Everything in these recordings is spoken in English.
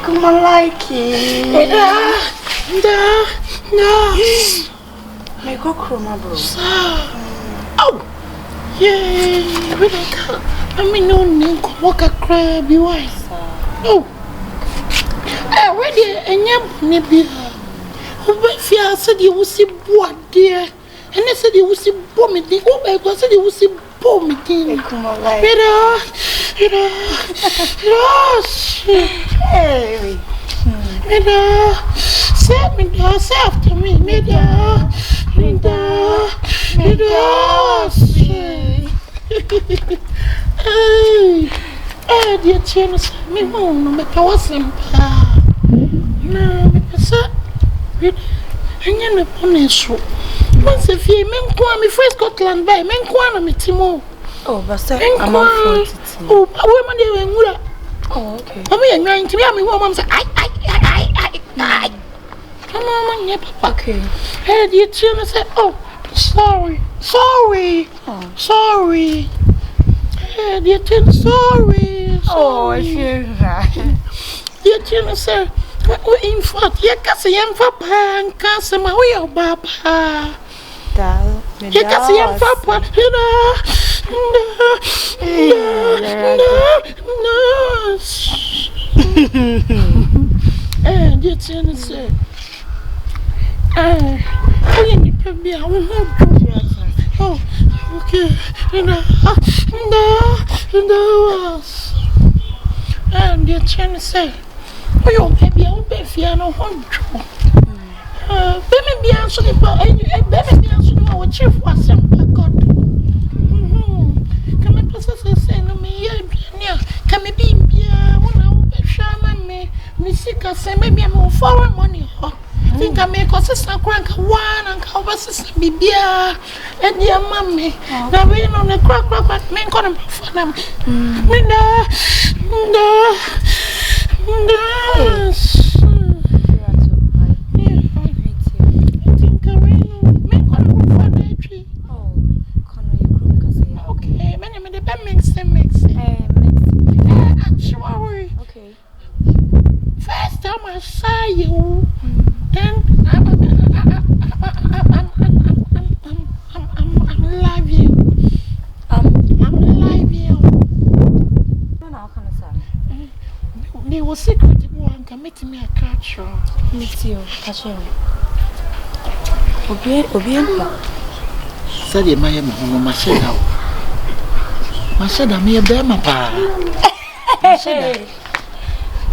come on, Likeee. No. Me go chroma, bro. Oh. Yeah. I mean, no name. Walk a crab, you are. Oh. Where did any be? If you said you will see what dear, and I said you will see bomb. Oh, I said you will see bomb. Come on, Likeee. Hey. Say after me, dear Chinese, me won't make a wasn't. No, me and you're not on a show. Once if you men come, me first Scotland by men come, me Timo. Oh, but sir, I'm on 40. Oh, a woman, they were. Oh, okay. I mean, I'm to me, woman say, I. Come on, yeah, papa. Okay. Hey, dear children say, oh, sorry. Oh. Sorry. Hey, dear children, sorry. Oh, I feel right. Dear children say, in fact, you can see him for pan, can't say my way of papa. You can see him for pan, no. Dear children say, oh, okay. And the Chinese say, oh, your baby, I'll be piano home. Baby, be answering, baby, be answering our chief was some God. Come and possess us, and me, come and be when I will be shaman me, Missika, say maybe I'm more foreign money. Think I make us a crank one and cover sister Bibia and dear mammy. Now we on the crack, men call them for them. Okay, first time I saw you. Then I'm live here. I'm live here. How can I say? They were secret one can meet me a catch. Meet you, catch him. Obienpa. Said you my machine. Machine, I'm here, bear my pa.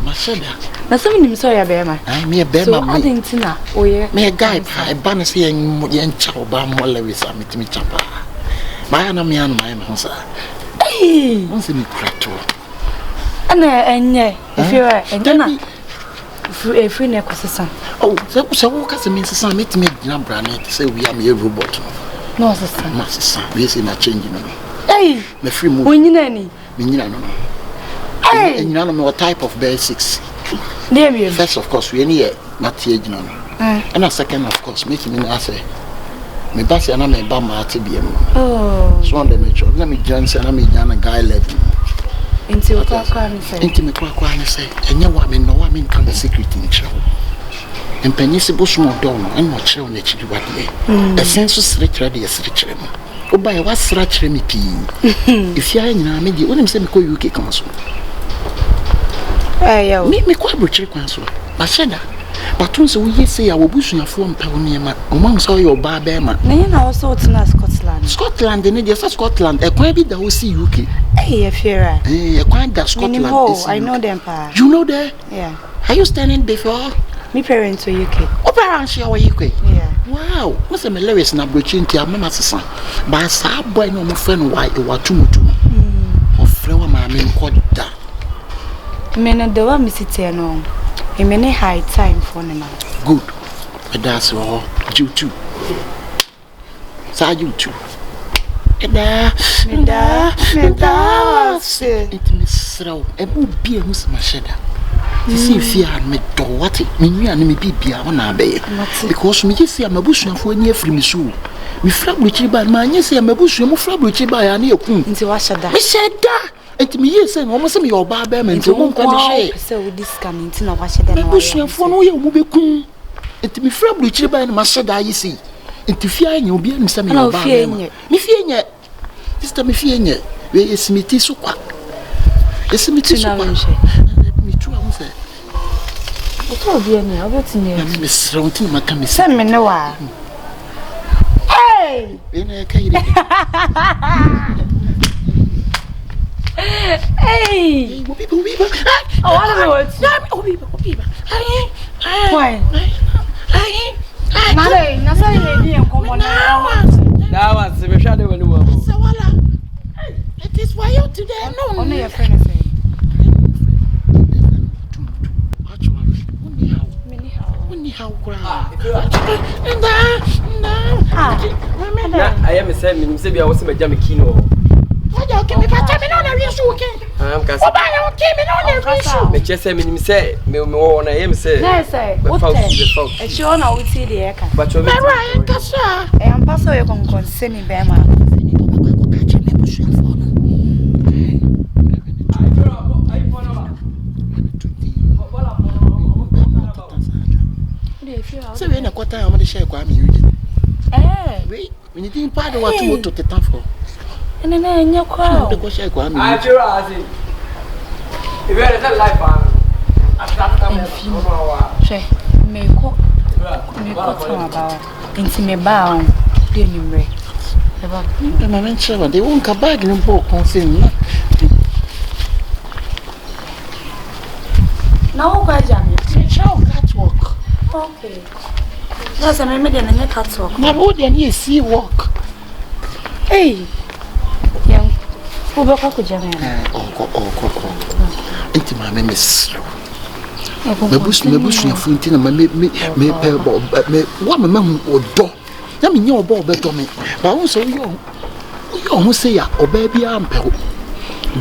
Machine. Na some nim so ya be ma. Me be ma. So adentina oye. Me guy pa e ba na se yen cha oba mo lewis ametimi chapa. Ma na me an ma ho sa. Eh, won se me krato. Ana enye, if you are enye free na kwasesa. Oh, so wo ka se me sesa metimi gina brand say we am a robot. No sesa. Ma sesa, we say na change no. Eh, me free mo. Onyina ni. Me nyina no. Eh, nyina no what type of basics. First, of course, we need Matthew. And a second, of course, making me answer. Me bass and I'm a bama to be. Oh, so on the metro. Let me Johnson, I'm a guy left. Into what I say. Intimate work, I say, and you want me no, I mean, come the secret in show. And Penisible small dawn and what show that you what way. A sense of stretch ready as rich. Oh, by what's stretch me pee. If you are in a media, what I'm saying, call you council. Me quite butcher council. But said that. But once we say I will bush in a form pioneer, amongst all your barbema. Nay, also to Scotland. Scotland, and just Scotland, a quite bit that will see UK. Eh, Fiera. Eh, quite that Scotland. I know them, pa. You know there? Yeah. Are you standing before? Me parents to UK. Oh, parents, you are UK. Yeah. Wow. What's a Lewis and a bridging to your mamma's son? But I saw boy no friend white or two. Or flower, my main quad that. Men the one Missy no. A many high time for them. Good. But that's all. You too. Say you too. Meda. It miss throw. A would be a Miss Macheda. To see if you had me do what it mean and me be on our bay. Because me see I'm a bush for near free soul. Me flap with you by my yes, I'm a bush, you flap with you by a near coon. Into Washada. Me said that. enti me ye say no mo say me oba ba me enti mo nko me hwe say we this can enti na wa hye dem no busuafo no ye mo bekum enti me fra blu chire ba na ma hye da yi sei enti fie anya obi anu say me oba ba me fie nya sister me fie nya we esimiti so kwa esimiti so kwa me tu am say oto obi anya obetini me sronti ma ka me say me ne wa hey ene kai ire hey obi oh I don't know what obi why mare na say ni enkomo na that was me hwa de wani wo sawala it is why you today no on your friend say Ni how kura. I am saying me bia wo se maja me kino. What you give me pa me no na wi so okay. Am ka Oba ya okay me no na wi so. Me che say me say me wo na am say. Yes say. What e she on out see the eka. But you me right ka sa. E am pass o kon se ni be ma. So we na kwata ya mo de share kwa me yudi. We ni tin pa de what moto tetan for. Ene na enya kwa. De ko share kwa me. I feel as if you are the life after me She me ko tama ba. Nti me ba on de nyumre. E ba. De na nche ba de won ka bag ni po kon se na. Na o kwa jam. Me chow catwalk. Okay. That's a me de na catwalk. Na wo de na see walk. Hey. Yang uba kwa kujame na. Oh. Enti ma me mesro. Me busu ya funti na me wa me hu odo. Na me nya obo obeto me. Ba won so yo hu say ya oba bia ampeho.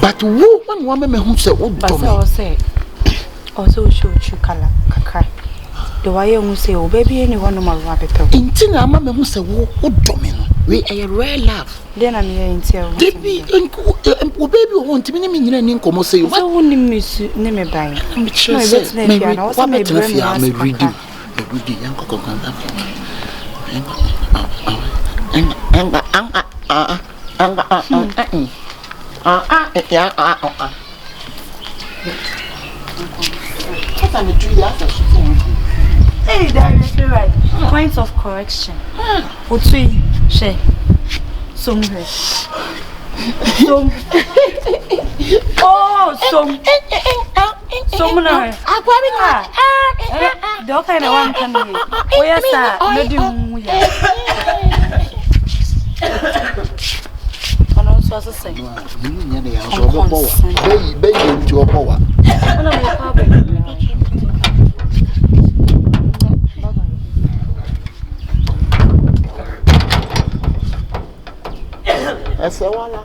But wo when wa me hu say odo me. Ba say also show kala kakra. The way hu say oba bia ni wono ma wa beto. Enti na ma me hu say wo odo me no. We a rare love. Then I'm here in tell. Baby, o baby won't me nyina ni nkomo say what? So woni misu ne me ban. Me sure say me read you. Me read you yanko kan. Hey, that is right. Point of correction. Otui, she. Somre. Som. Oh, som. Somna. Akwabika. Do kind of one can be. Oh yes, sir. No do ya. Ono so so say. Ni nya na ya so obo wa. Baby nti obo wa. Ona mo pa ba. Essa wala.